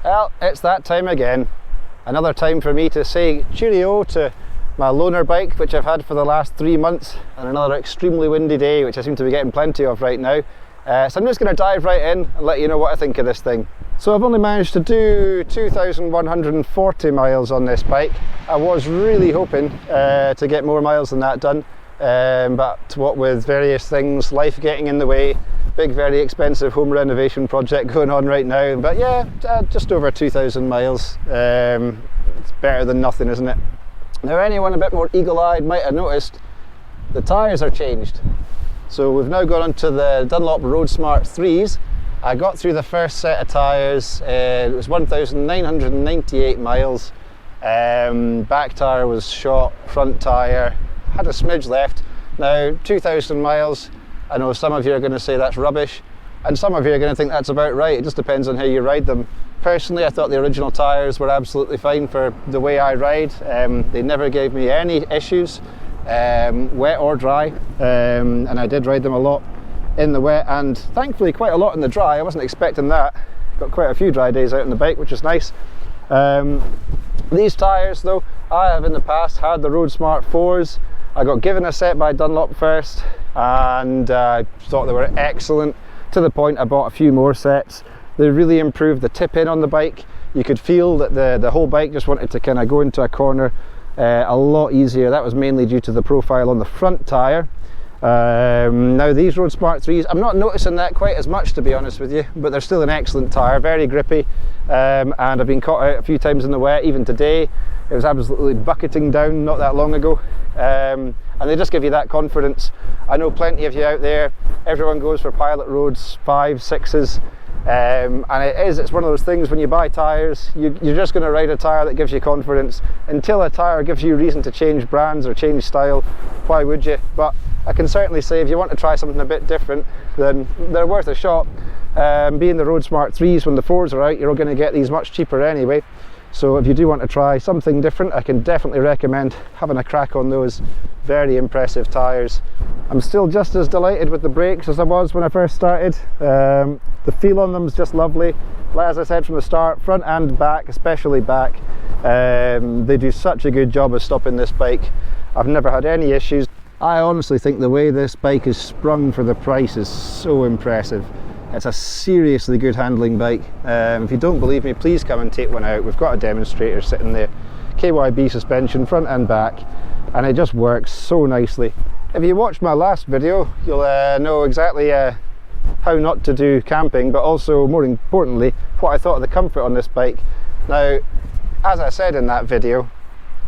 Well, it's that time again. Another time for me to say cheerio to my loaner bike, which I've had for the last 3 months, and another extremely windy day, which I seem to be getting plenty of right now. So I'm just going to dive right in and let you know what I think of this thing. So I've only managed to do 2,140 miles on this bike. I was really hoping to get more miles than that done, but what with various things, life getting in the way, big very expensive home renovation project going on right now, but yeah, just over 2,000 miles. It's better than nothing, isn't it? Now, anyone a bit more eagle-eyed might have noticed the tyres are changed. So we've now gone onto the Dunlop Road Smart 3s. I got through the first set of tyres, it was 1,998 miles. Back tyre was shot, front tyre had a smidge left. Now 2,000 miles, I know some of you are going to say that's rubbish, and some of you are going to think that's about right. It just depends on how you ride them. Personally, I thought the original tyres were absolutely fine for the way I ride. They never gave me any issues, wet or dry, and I did ride them a lot in the wet and thankfully quite a lot in the dry. I wasn't expecting that. Got quite a few dry days out on the bike, which is nice. These tyres though, I have in the past had the Road Smart 4s. I got given a set by Dunlop first and I thought they were excellent, to the point I bought a few more sets. They really improved the tip in on the bike. You could feel that the whole bike just wanted to kind of go into a corner a lot easier. That was mainly due to the profile on the front tyre. Now these Road Smart 3s, I'm not noticing that quite as much, to be honest with you, but they're still an excellent tyre, very grippy, and I've been caught out a few times in the wet. Even today it was absolutely bucketing down not that long ago, and they just give you that confidence. I know plenty of you out there, everyone goes for Pilot Roads 5, 6s, and it's one of those things, when you buy tyres, you're just going to ride a tyre that gives you confidence. Until a tyre gives you reason to change brands or change style, why would you? But I can certainly say if you want to try something a bit different, then they're worth a shot. Being the Road Smart 3s, when the 4s are out, you're going to get these much cheaper anyway. So if you do want to try something different, I can definitely recommend having a crack on those. Very impressive tyres. I'm still just as delighted with the brakes as I was when I first started. The feel on them is just lovely. As I said from the start, front and back, especially back, they do such a good job of stopping this bike. I've never had any issues. I honestly think the way this bike is sprung for the price is so impressive. It's a seriously good handling bike. If you don't believe me, please come and take one out. We've got a demonstrator sitting there. KYB suspension, front and back, and it just works so nicely. If you watched my last video, you'll know exactly how not to do camping, but also, more importantly, what I thought of the comfort on this bike. Now, as I said in that video,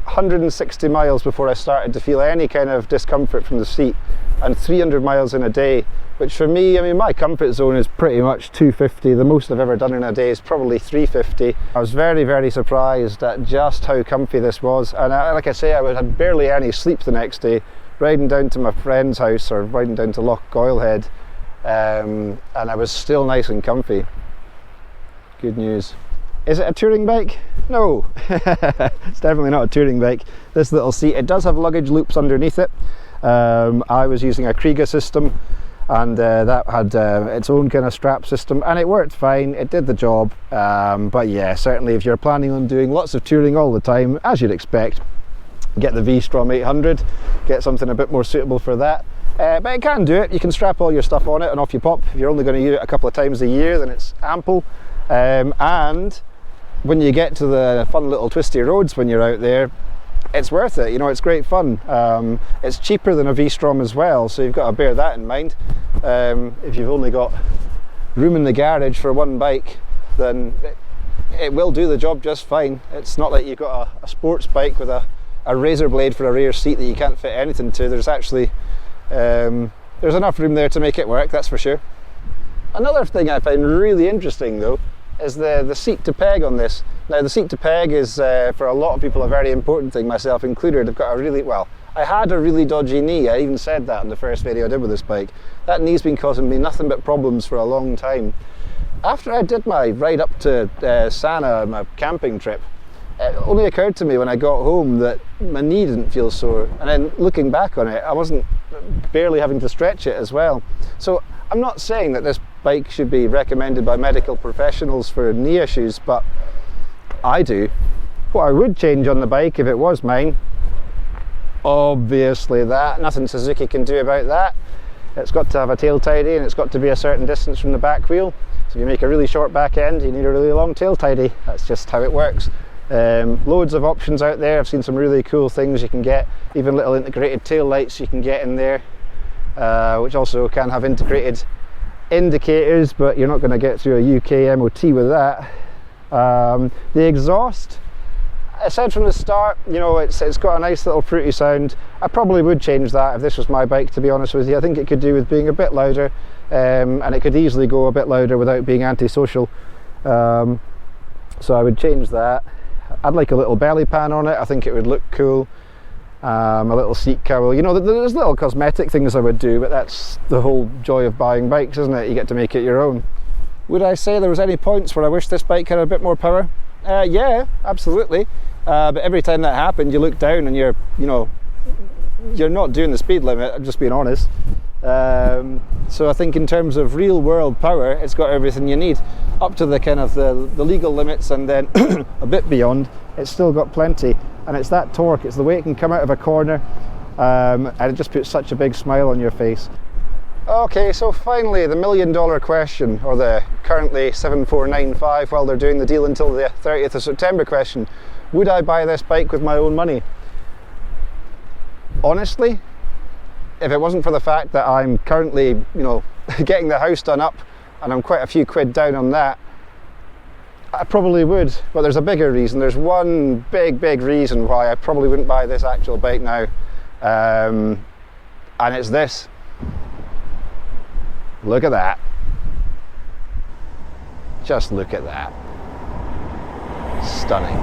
160 miles before I started to feel any kind of discomfort from the seat, and 300 miles in a day, which for me, I mean, my comfort zone is pretty much 250. The most I've ever done in a day is probably 350. I was very, very surprised at just how comfy this was, and like I say, I had barely any sleep the next day, riding down to my friend's house or riding down to Loch Goilhead, and I was still nice and comfy. Good news. Is it a touring bike? No, it's definitely not a touring bike. This little seat, it does have luggage loops underneath it. I was using a Kriega system, and that had its own kind of strap system, and it worked fine. It did the job, but yeah, certainly if you're planning on doing lots of touring all the time, as you'd expect, get the V-Strom 800, get something a bit more suitable for that. But it can do it. You can strap all your stuff on it and off you pop. If you're only going to use it a couple of times a year, then it's ample. And when you get to the fun little twisty roads when you're out there, it's worth it. You know, it's great fun. It's cheaper than a V-Strom as well, so you've got to bear that in mind. If you've only got room in the garage for one bike, then it will do the job just fine. It's not like you've got a sports bike with a razor blade for a rear seat that you can't fit anything to. There's actually there's enough room there to make it work, that's for sure. Another thing I find really interesting though is the seat to peg on this. Now the seat to peg is for a lot of people a very important thing, myself included. I've got a really, well, I had a really dodgy knee. I even said that in the first video I did with this bike. That knee's been causing me nothing but problems for a long time. After I did my ride up to Sana, my camping trip, it only occurred to me when I got home that my knee didn't feel sore, and then looking back on it, I wasn't barely having to stretch it as well. So I'm not saying that this bike should be recommended by medical professionals for knee issues, but I do. What I would change on the bike if it was mine, obviously that, nothing Suzuki can do about that. It's got to have a tail tidy and it's got to be a certain distance from the back wheel. So if you make a really short back end, you need a really long tail tidy. That's just how it works. Loads of options out there. I've seen some really cool things you can get, even little integrated tail lights you can get in there, which also can have integrated indicators, but you're not going to get through a UK MOT with that. The exhaust, I said from the start, you know, it's got a nice little fruity sound. I probably would change that if this was my bike, to be honest with you. I think it could do with being a bit louder, and it could easily go a bit louder without being antisocial. So I would change that. I'd like a little belly pan on it. I think it would look cool. A little seat cowl. You know, there's little cosmetic things I would do, but that's the whole joy of buying bikes, isn't it? You get to make it your own. Would I say there was any points where I wish this bike had a bit more power? Yeah, absolutely. But every time that happened, you look down and you're not doing the speed limit. I'm just being honest. So I think in terms of real world power, it's got everything you need, up to the kind of the legal limits, and then a bit beyond. It's still got plenty, and it's that torque. It's the way it can come out of a corner, and it just puts such a big smile on your face. Okay, so finally the $1 million question, or the currently 7495 while they're doing the deal until the 30th of September question. Would I buy this bike with my own money? Honestly, if it wasn't for the fact that I'm currently, you know, getting the house done up and I'm quite a few quid down on that, I probably would. But there's a bigger reason. There's one big reason why I probably wouldn't buy this actual bike now, and it's this. Look at that. Just look at that. Stunning.